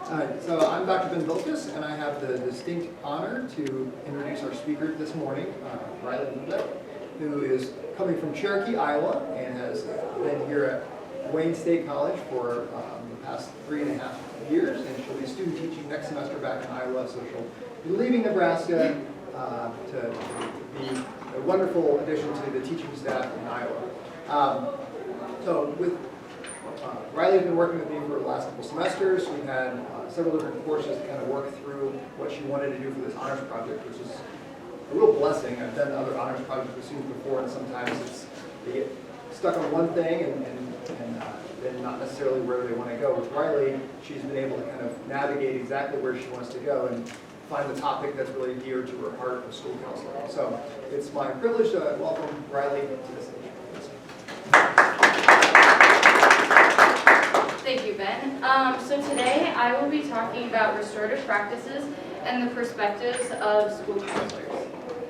So I'm Dr. Ben Vilkus, and I have the distinct honor to introduce our speaker this morning, Riley Lubeck, who is coming from Cherokee, Iowa, and has been here at Wayne State College for the past 3.5 years, and she'll be student teaching next semester back in Iowa, so she'll be leaving Nebraska to be a wonderful addition to the teaching staff in Iowa. Riley's been working with me for the last couple semesters. We've had several different courses to kind of work through what she wanted to do for this honors project, which is a real blessing. I've done other honors projects with students before, and sometimes they get stuck on one thing and then not necessarily where they want to go. With Riley, she's been able to kind of navigate exactly where she wants to go and find the topic that's really dear to her heart of school counseling. So it's my privilege to welcome Riley to the stage. Thank you, Ben. So today I will be talking about restorative practices and the perspectives of school counselors.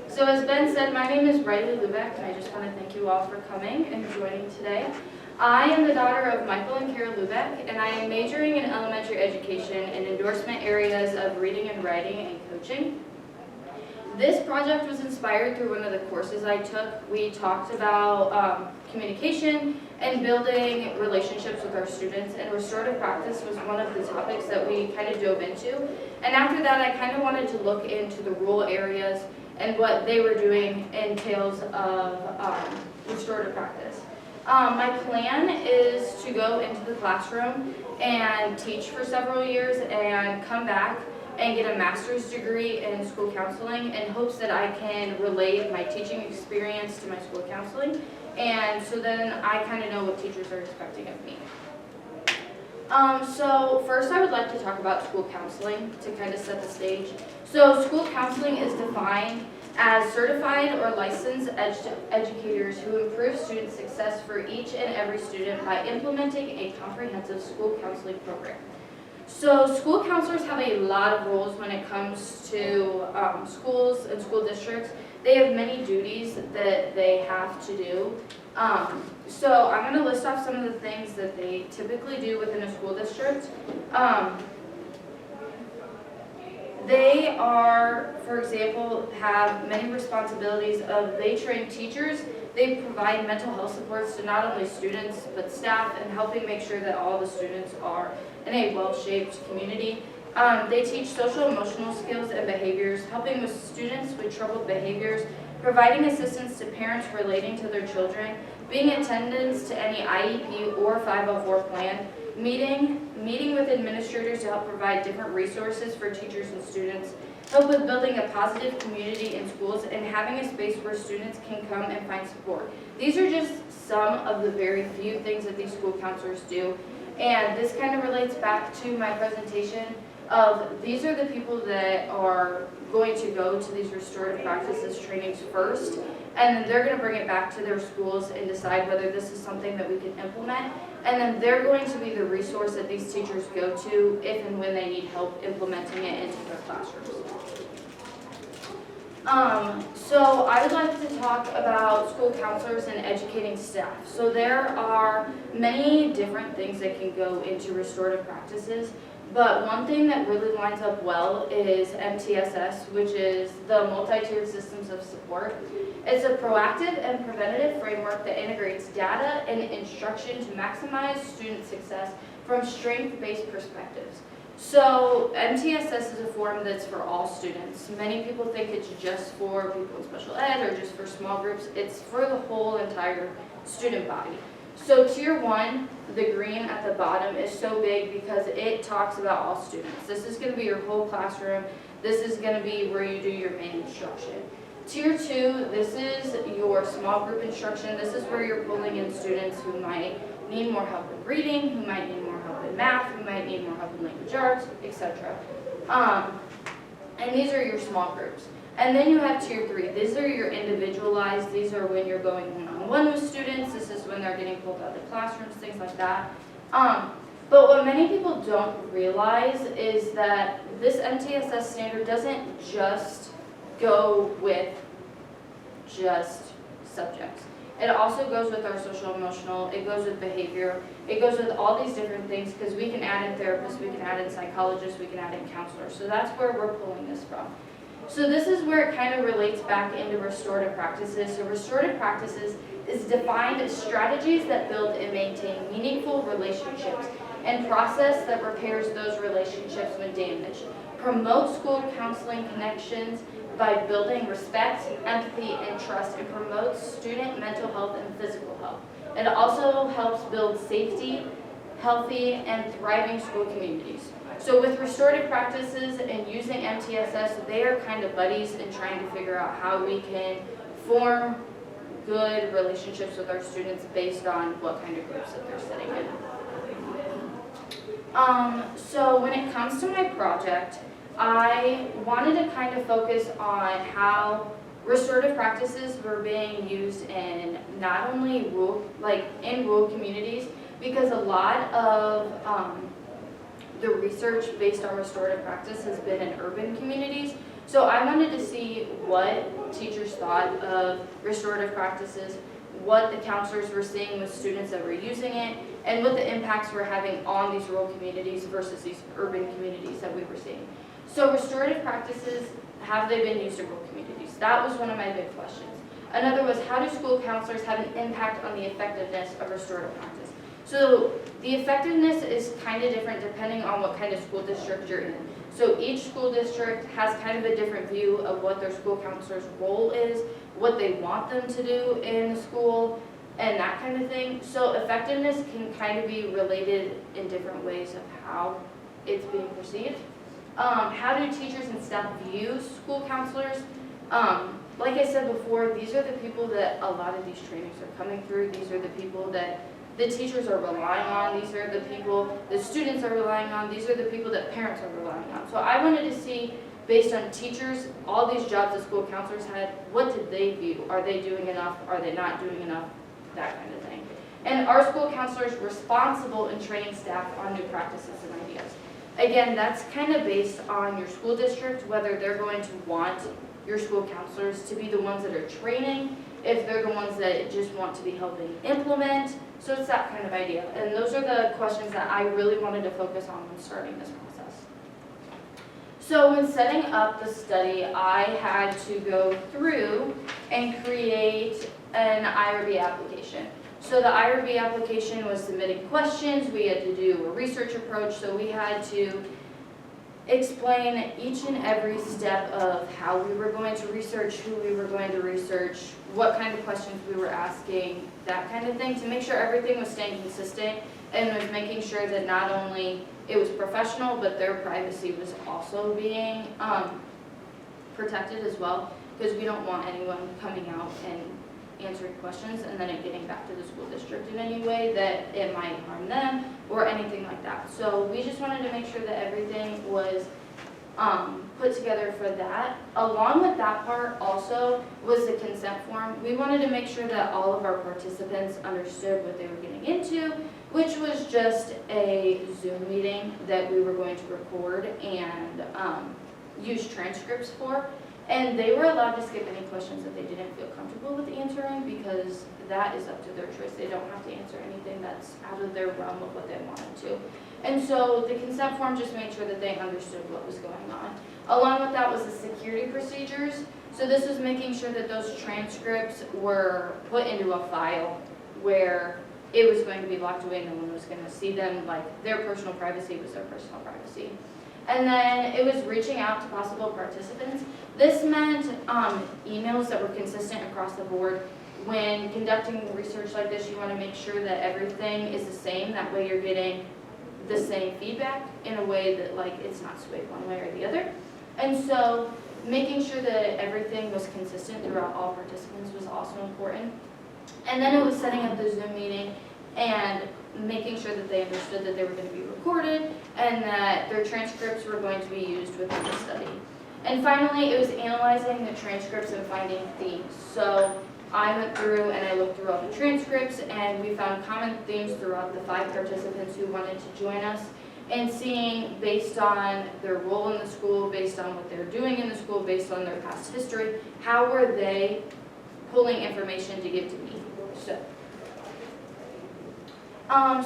So as Ben said, my name is Riley Lubeck, and I just want to thank you all for coming and joining today. I am the daughter of Michael and Kara Lubeck, and I am majoring in elementary education in endorsement areas of reading and writing and coaching. This project was inspired through one of the courses I took. We talked about communication and building relationships with our students, and restorative practice was one of the topics that we kind of dove into. And after that, I kind of wanted to look into the rural areas and what they were doing in tales of restorative practice. My plan is to go into the classroom and teach for several years and come back and get a master's degree in school counseling in hopes that I can relate my teaching experience to my school counseling, and so then I kind of know what teachers are expecting of me. So first I would like to talk about school counseling to kind of set the stage. So school counseling is defined as certified or licensed educators who improve student success for each and every student by implementing a comprehensive school counseling program. So school counselors have a lot of roles when it comes to schools and school districts. They have many duties that they have to do. So I'm going to list off some of the things that they typically do within a school district. They are, for example, have many responsibilities of they train teachers, they provide mental health supports to not only students but staff, and helping make sure that all the students are in a well-shaped community. They teach social emotional skills and behaviors, helping with students with troubled behaviors, providing assistance to parents relating to their children, being attendance to any IEP or 504 plan, meeting with administrators to help provide different resources for teachers and students, help with building a positive community in schools, and having a space where students can come and find support. These are just some of the very few things that these school counselors do, and this kind of relates back to my presentation of these are the people that are going to go to these restorative practices trainings first, and then they're going to bring it back to their schools and decide whether this is something that we can implement, and then they're going to be the resource that these teachers go to if and when they need help implementing it into their classrooms. So I would like to talk about school counselors and educating staff. So there are many different things that can go into restorative practices, but one thing that really lines up well is MTSS, which is the multi-tiered systems of support. It's a proactive and preventative framework that integrates data and instruction to maximize student success from strength-based perspectives. So MTSS is a form that's for all students. Many people think it's just for people in special ed or just for small groups. It's for the whole entire student body. So Tier 1, the green at the bottom, is so big because it talks about all students. This is going to be your whole classroom. This is going to be where you do your main instruction. Tier 2, this is your small group instruction. This is where you're pulling in students who might need more help in reading, who might need more help in math, who might need more help in language arts, etc. And these are your small groups. And then you have Tier 3. These are your individualized. These are when you're going one-on-one with students. This is when they're getting pulled out of classrooms, things like that. But what many people don't realize is that this MTSS standard doesn't just go with just subjects. It also goes with our social emotional, it goes with behavior, it goes with all these different things because we can add in therapists, we can add in psychologists, we can add in counselors. So that's where we're pulling this from. So this is where it kind of relates back into restorative practices. So restorative practices is defined as strategies that build and maintain meaningful relationships and process that repairs those relationships when damaged. Promote school counseling connections by building respect, empathy, and trust, and promotes student mental health and physical health. It also helps build safety, healthy, and thriving school communities. So with restorative practices and using MTSS, they are kind of buddies in trying to figure out how we can form good relationships with our students based on what kind of groups that they're sitting in. So when it comes to my project, I wanted to kind of focus on how restorative practices were being used in not only rural communities, because a lot of the research based on restorative practice has been in urban communities. So I wanted to see what teachers thought of restorative practices, what the counselors were seeing with students that were using it, and what the impacts were having on these rural communities versus these urban communities that we were seeing. So restorative practices, have they been used in rural communities? That was one of my big questions. Another was, how do school counselors have an impact on the effectiveness of restorative practice? So the effectiveness is kind of different depending on what kind of school district you're in. So each school district has kind of a different view of what their school counselor's role is, what they want them to do in the school, and that kind of thing. So effectiveness can kind of be related in different ways of how it's being perceived. How do teachers and staff view school counselors? Like I said before, these are the people that a lot of these trainings are coming through. These are the people that the teachers are relying on. These are the people the students are relying on. These are the people that parents are relying on. So I wanted to see, based on teachers, all these jobs that school counselors had, what did they view? Are they doing enough? Are they not doing enough? That kind of thing. And are school counselors responsible in training staff on new practices and ideas? Again, that's kind of based on your school district, whether they're going to want your school counselors to be the ones that are training, if they're the ones that just want to be helping implement. So it's that kind of idea. And those are the questions that I really wanted to focus on when starting this process. So when setting up the study, I had to go through and create an IRB application. So the IRB application was submitting questions, we had to do a research approach, so we had to explain each and every step of how we were going to research, who we were going to research, what kind of questions we were asking, that kind of thing, to make sure everything was staying consistent and was making sure that not only it was professional, but their privacy was also being protected as well, because we don't want anyone coming out and answering questions and then it getting back to the school district in any way that it might harm them or anything like that. So we just wanted to make sure that everything was put together for that. Along with that part also was the consent form. We wanted to make sure that all of our participants understood what they were getting into, which was just a Zoom meeting that we were going to record and use transcripts for. And they were allowed to skip any questions that they didn't feel comfortable with answering, because that is up to their choice. They don't have to answer anything that's out of their realm of what they wanted to. And so the consent form just made sure that they understood what was going on. Along with that was the security procedures. So this was making sure that those transcripts were put into a file where it was going to be locked away, no one was going to see them. Like, their personal privacy was their personal privacy. And then it was reaching out to possible participants. This meant emails that were consistent across the board. When conducting research like this, you want to make sure that everything is the same. That way you're getting the same feedback in a way that, like, it's not swayed one way or the other. And so making sure that everything was consistent throughout all participants was also important. And then it was setting up the Zoom meeting and making sure that they understood that they were going to be recorded and that their transcripts were going to be used within the study. And finally, it was analyzing the transcripts and finding themes. So I went through and I looked through all the transcripts, and we found common themes throughout the 5 participants who wanted to join us, and seeing, based on their role in the school, based on what they're doing in the school, based on their past history, how were they pulling information to give to me.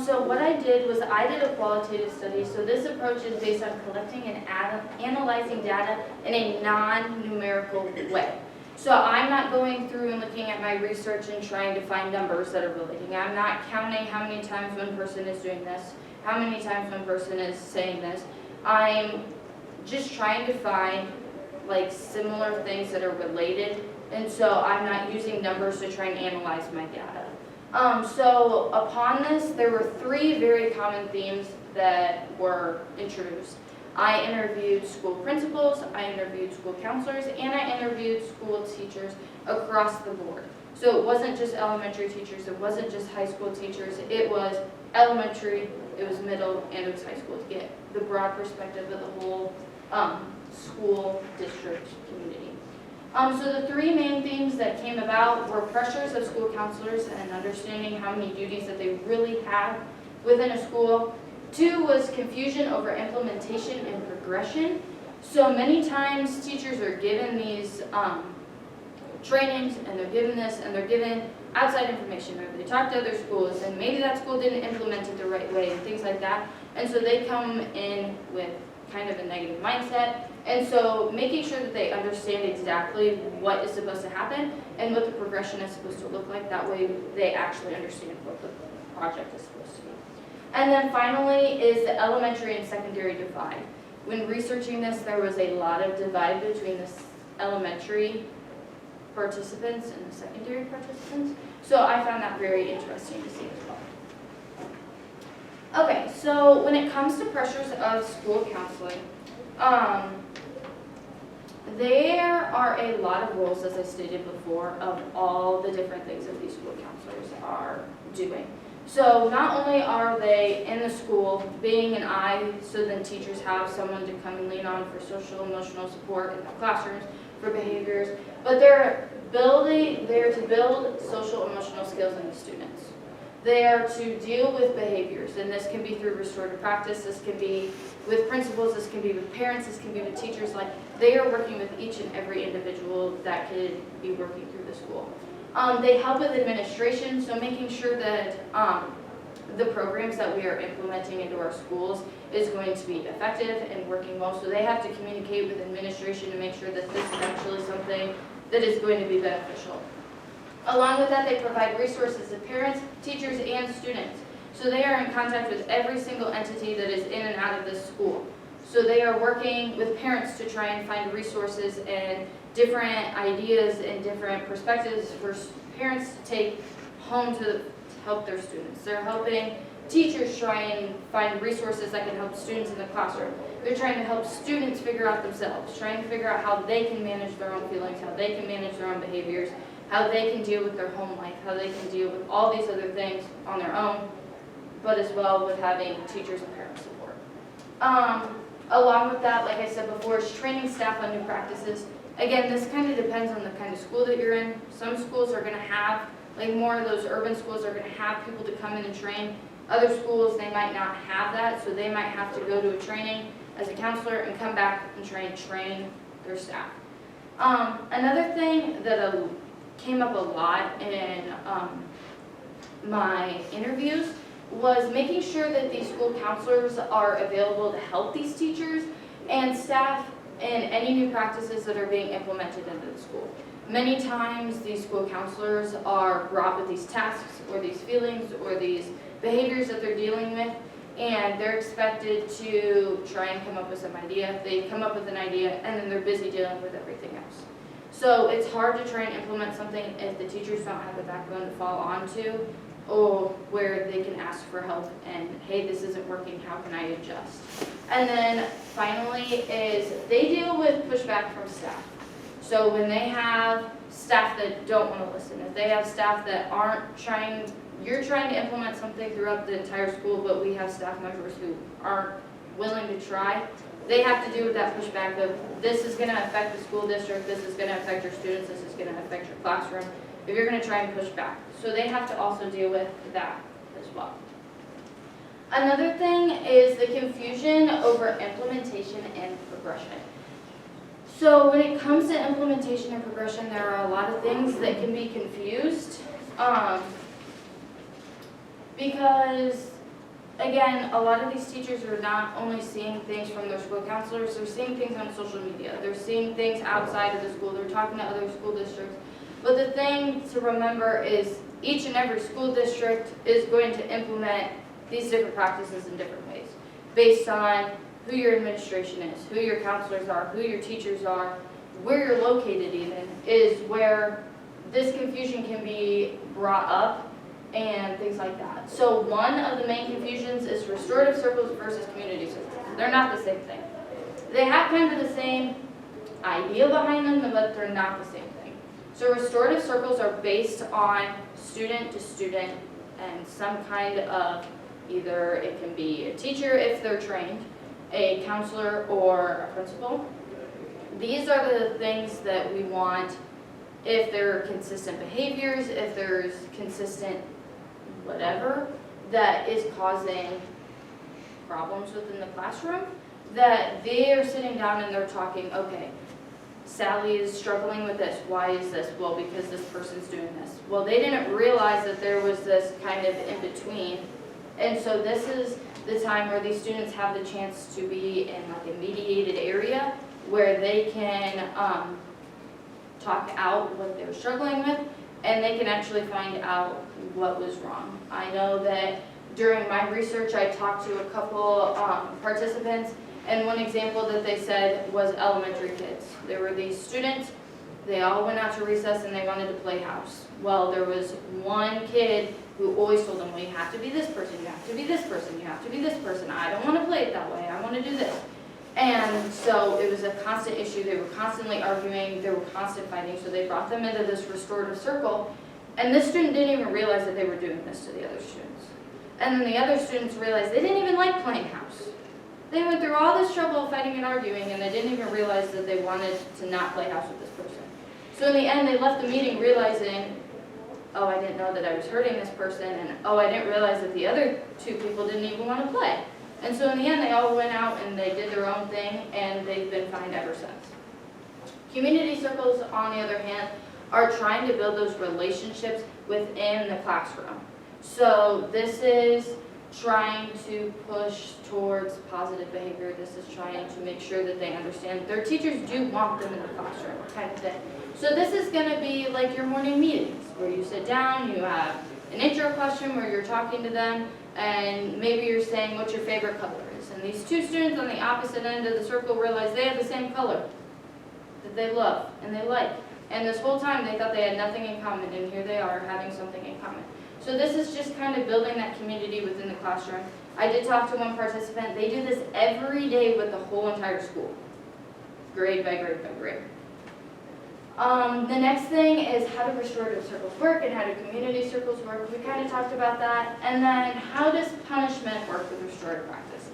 So what I did was I did a qualitative study. So this approach is based on collecting and analyzing data in a non-numerical way. So I'm not going through and looking at my research and trying to find numbers that are relating. I'm not counting how many times one person is doing this, how many times one person is saying this. I'm just trying to find like similar things that are related, and so I'm not using numbers to try and analyze my data. So upon this, there were 3 very common themes that were introduced. I interviewed school principals, I interviewed school counselors, and I interviewed school teachers across the board. So it wasn't just elementary teachers, it wasn't just high school teachers, it was elementary, it was middle, and it was high school to get the broad perspective of the whole school district community. So the 3 main themes that came about were pressures of school counselors and understanding how many duties that they really have within a school. 2 was confusion over implementation and progression. So many times teachers are given these trainings and they're given this and they're given outside information, or they talk to other schools and maybe that school didn't implement it the right way and things like that. And so they come in with kind of a negative mindset. And so making sure that they understand exactly what is supposed to happen and what the progression is supposed to look like, that way they actually understand what the project is supposed to be. And then finally is the elementary and secondary divide. When researching this, there was a lot of divide between the elementary participants and the secondary participants. So I found that very interesting to see as well. Okay, so when it comes to pressures of school counseling, there are a lot of roles, as I stated before, of all the different things that these school counselors are doing. So not only are they in the school being an eye, so then teachers have someone to come and lean on for social emotional support in the classrooms, for behaviors, but they're there to build social emotional skills in the students. They are to deal with behaviors, and this can be through restorative practice, this can be with principals, this can be with parents, this can be with teachers. Like, they are working with each and every individual that could be working through the school. They help with administration, so making sure that the programs that we are implementing into our schools is going to be effective and working well. So they have to communicate with administration to make sure that this is actually something that is going to be beneficial. Along with that, they provide resources to parents, teachers, and students. So they are in contact with every single entity that is in and out of this school. So they are working with parents to try and find resources and different ideas and different perspectives for parents to take home to help their students. They're helping teachers try and find resources that can help students in the classroom. They're trying to help students figure out themselves, trying to figure out how they can manage their own feelings, how they can manage their own behaviors, how they can deal with their home life, how they can deal with all these other things on their own, but as well with having teachers and parent support. Along with that, like I said before, is training staff on new practices. Again, this kind of depends on the kind of school that you're in. Some schools are going to have, like more of those urban schools are going to have people to come in and train. Other schools, they might not have that, so they might have to go to a training as a counselor and come back and try and train their staff. Another thing that came up a lot in my interviews was making sure that these school counselors are available to help these teachers and staff in any new practices that are being implemented into the school. Many times these school counselors are brought with these tasks or these feelings or these behaviors that they're dealing with, and they're expected to try and come up with some idea. They come up with an idea and then they're busy dealing with everything else. So it's hard to try and implement something if the teachers don't have a backbone to fall onto, or where they can ask for help and, hey, this isn't working, how can I adjust? And then finally is they deal with pushback from staff. So when they have staff that don't want to listen, if they have staff that aren't trying, you're trying to implement something throughout the entire school, but we have staff members who aren't willing to try, they have to do with that pushback of, this is going to affect the school district, this is going to affect your students, this is going to affect your classroom, if you're going to try and push back. So they have to also deal with that as well. Another thing is the confusion over implementation and progression. So when it comes to implementation and progression, there are a lot of things that can be confused. Because, again, a lot of these teachers are not only seeing things from their school counselors, they're seeing things on social media. They're seeing things outside of the school. They're talking to other school districts. But the thing to remember is each and every school district is going to implement these different practices in different ways based on who your administration is, who your counselors are, who your teachers are, where you're located even, is where this confusion can be brought up and things like that. So one of the main confusions is restorative circles versus community circles. They're not the same thing. They have kind of the same idea behind them, but they're not the same thing. So restorative circles are based on student to student and some kind of, either it can be a teacher if they're trained, a counselor, or a principal. These are the things that we want if there are consistent behaviors, if there's consistent whatever that is causing problems within the classroom, that they are sitting down and they're talking, okay, Sally is struggling with this. Why is this? Well, because this person's doing this. Well, they didn't realize that there was this kind of in between. And so this is the time where these students have the chance to be in like a mediated area where they can talk out what they're struggling with, and they can actually find out what was wrong. I know that during my research I talked to a couple participants, and one example that they said was elementary kids. There were these students, they all went out to recess and they wanted to play house. Well, there was one kid who always told them, well, you have to be this person, you have to be this person, you have to be this person. I don't want to play it that way, I want to do this. And so it was a constant issue. They were constantly arguing, there were constant fighting, so they brought them into this restorative circle, and this student didn't even realize that they were doing this to the other students. And then the other students realized they didn't even like playing house. They went through all this trouble of fighting and arguing, and they didn't even realize that they wanted to not play house with this person. So in the end, they left the meeting realizing, oh, I didn't know that I was hurting this person, and oh, I didn't realize that the other two people didn't even want to play. And so in the end, they all went out and they did their own thing, and they've been fine ever since. Community circles, on the other hand, are trying to build those relationships within the classroom. So this is trying to push towards positive behavior. This is trying to make sure that they understand their teachers do want them in the classroom, kind of thing. So this is going to be like your morning meetings, where you sit down, you have an intro question where you're talking to them, and maybe you're saying what your favorite color is. And these two students on the opposite end of the circle realize they have the same color that they love and they like. And this whole time they thought they had nothing in common, and here they are having something in common. So this is just kind of building that community within the classroom. I did talk to one participant. They do this every day with the whole entire school, grade by grade by grade. The next thing is how do restorative circles work and how do community circles work. We kind of talked about that. And then how does punishment work with restorative practice?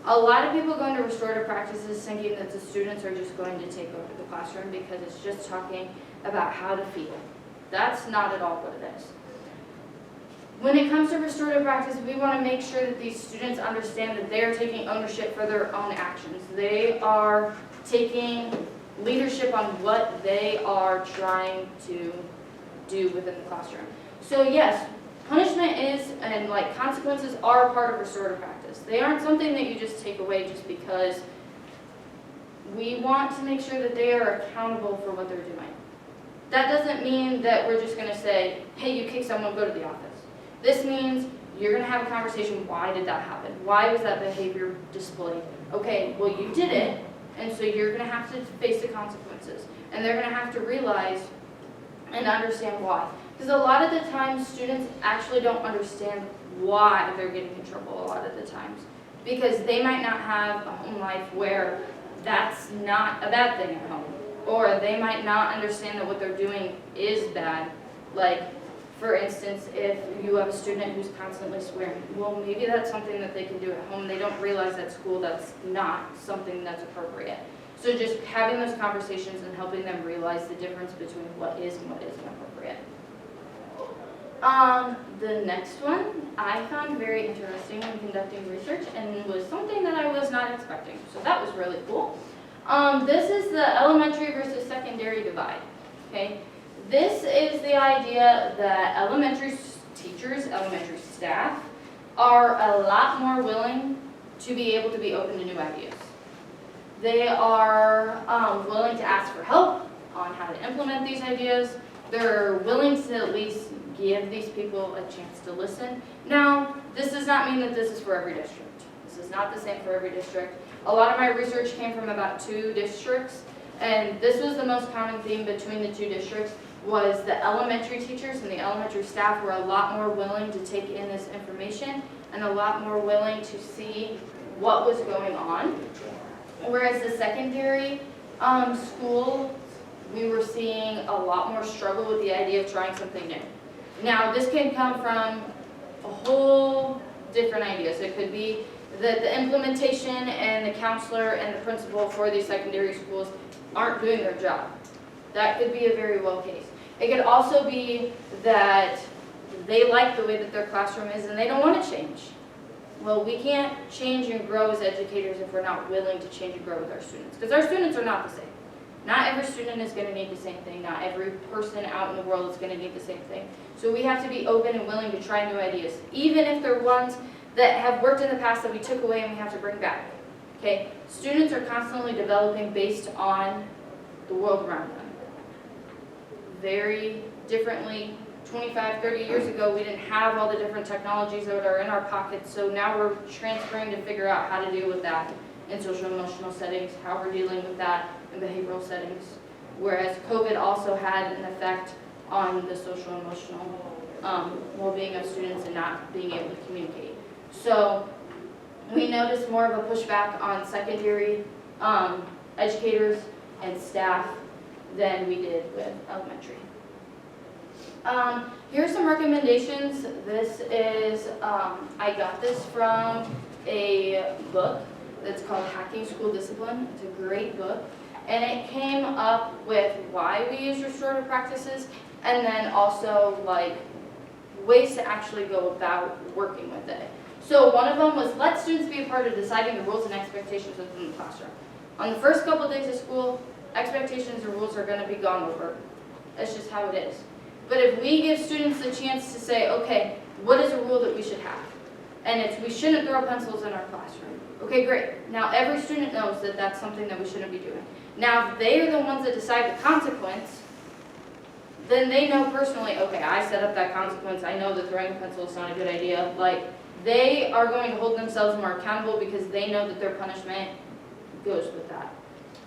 A lot of people go into restorative practices thinking that the students are just going to take over the classroom because it's just talking about how to feel. That's not at all what it is. When it comes to restorative practice, we want to make sure that these students understand that they are taking ownership for their own actions. They are taking leadership on what they are trying to do within the classroom. So yes, punishment is, and like consequences are part of restorative practice. They aren't something that you just take away just because. We want to make sure that they are accountable for what they're doing. That doesn't mean that we're just going to say, hey, you kick someone, go to the office. This means you're going to have a conversation, why did that happen? Why was that behavior displayed? Okay, well you did it, and so you're going to have to face the consequences. And they're going to have to realize and understand why. Because a lot of the times students actually don't understand why they're getting in trouble a lot of the times. Because they might not have a home life where that's not a bad thing at home. Or they might not understand that what they're doing is bad. Like, for instance, if you have a student who's constantly swearing, well, maybe that's something that they can do at home. They don't realize at school that's not something that's appropriate. So just having those conversations and helping them realize the difference between what is and what isn't appropriate. The next one I found very interesting in conducting research and was something that I was not expecting. So that was really cool. This is the elementary versus secondary divide. Okay. This is the idea that elementary teachers, elementary staff, are a lot more willing to be able to be open to new ideas. They are willing to ask for help on how to implement these ideas. They're willing to at least give these people a chance to listen. Now, this does not mean that this is for every district. This is not the same for every district. A lot of my research came from about 2 districts, and this was the most common theme between the 2 districts, was the elementary teachers and the elementary staff were a lot more willing to take in this information and a lot more willing to see what was going on. Whereas the secondary school, we were seeing a lot more struggle with the idea of trying something new. Now, this can come from a whole different ideas. It could be that the implementation and the counselor and the principal for these secondary schools aren't doing their job. That could be a very well case. It could also be that they like the way that their classroom is and they don't want to change. Well, we can't change and grow as educators if we're not willing to change and grow with our students, because our students are not the same. Not every student is going to need the same thing. Not every person out in the world is going to need the same thing. So we have to be open and willing to try new ideas, even if they're ones that have worked in the past that we took away and we have to bring back. Okay? Students are constantly developing based on the world around them. Very differently, 25, 30 years ago, we didn't have all the different technologies that are in our pockets, so now we're transferring to figure out how to deal with that in social emotional settings, how we're dealing with that in behavioral settings. Whereas COVID also had an effect on the social emotional well-being of students and not being able to communicate. So we noticed more of a pushback on secondary educators and staff than we did with elementary. Here are some recommendations. This is, I got this from a book that's called Hacking School Discipline. It's a great book. And it came up with why we use restorative practices and then also like ways to actually go about working with it. So one of them was let students be a part of deciding the rules and expectations within the classroom. On the first couple of days of school, expectations and rules are going to be gone over. That's just how it is. But if we give students the chance to say, okay, what is a rule that we should have? And it's we shouldn't throw pencils in our classroom. Okay, great. Now every student knows that that's something that we shouldn't be doing. Now if they are the ones that decide the consequence, then they know personally, okay, I set up that consequence. I know that throwing a pencil is not a good idea. Like, they are going to hold themselves more accountable because they know that their punishment goes with that.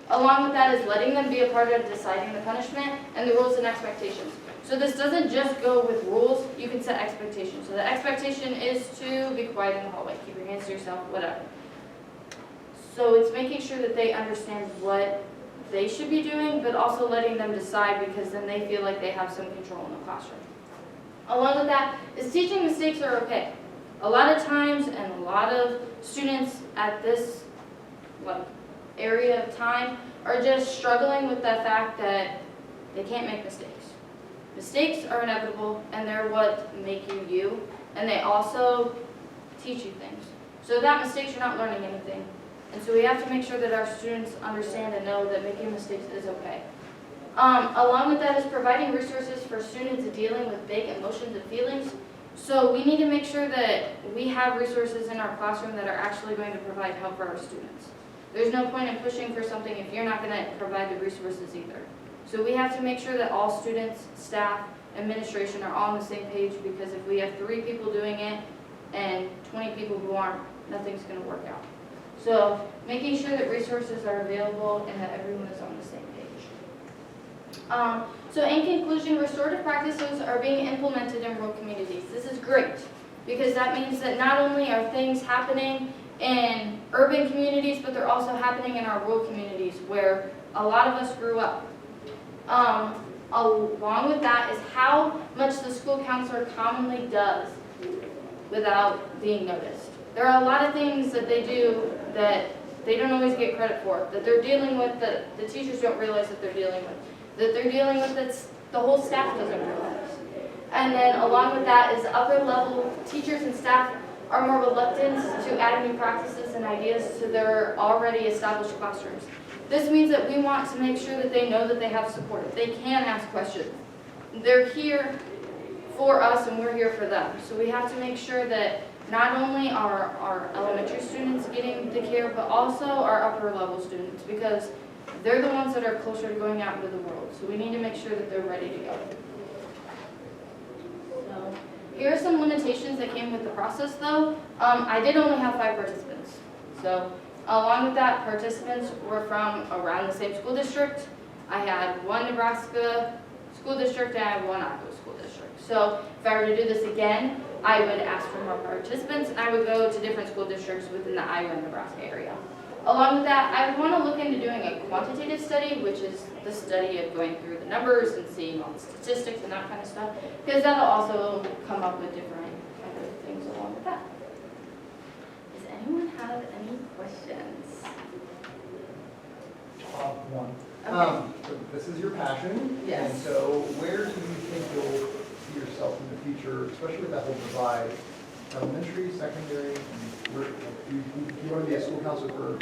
Along with that is letting them be a part of deciding the punishment and the rules and expectations. So this doesn't just go with rules, you can set expectations. So the expectation is to be quiet in the hallway, keep your hands to yourself, whatever. So it's making sure that they understand what they should be doing, but also letting them decide because then they feel like they have some control in the classroom. Along with that is teaching mistakes are okay. A lot of times and a lot of students at this area of time are just struggling with the fact that they can't make mistakes. Mistakes are inevitable and they're what make you you, and they also teach you things. So without mistakes you're not learning anything. And so we have to make sure that our students understand and know that making mistakes is okay. Along with that is providing resources for students dealing with big emotions and feelings. So we need to make sure that we have resources in our classroom that are actually going to provide help for our students. There's no point in pushing for something if you're not going to provide the resources either. So we have to make sure that all students, staff, administration are all on the same page, because if we have 3 people doing it and 20 people who aren't, nothing's going to work out. So making sure that resources are available and that everyone is on the same page. So in conclusion, restorative practices are being implemented in rural communities. This is great because that means that not only are things happening in urban communities, but they're also happening in our rural communities where a lot of us grew up. Along with that is how much the school counselor commonly does without being noticed. There are a lot of things that they do that they don't always get credit for, that they're dealing with that the teachers don't realize that they're dealing with, that they're dealing with that the whole staff doesn't realize. And then along with that is upper level teachers and staff are more reluctant to add new practices and ideas to their already established classrooms. This means that we want to make sure that they know that they have support. They can ask questions. They're here for us and we're here for them. So we have to make sure that not only are our elementary students getting the care, but also our upper level students, because they're the ones that are closer to going out into the world. So we need to make sure that they're ready to go. So here are some limitations that came with the process though. I did only have 5 participants. So along with that, participants were from around the same school district. I had 1 Nebraska school district and I had 1 Iowa school district. So if I were to do this again, I would ask for more participants and I would go to different school districts within the Iowa and Nebraska area. Along with that, I would want to look into doing a quantitative study, which is the study of going through the numbers and seeing all the statistics and that kind of stuff, because that'll also come up with different kind of things along with that. Does anyone have any questions? One. Okay. So this is your passion. Yes. And so where do you think you'll see yourself in the future, especially with that whole divide, elementary, secondary, and where, do you want to be a school counselor for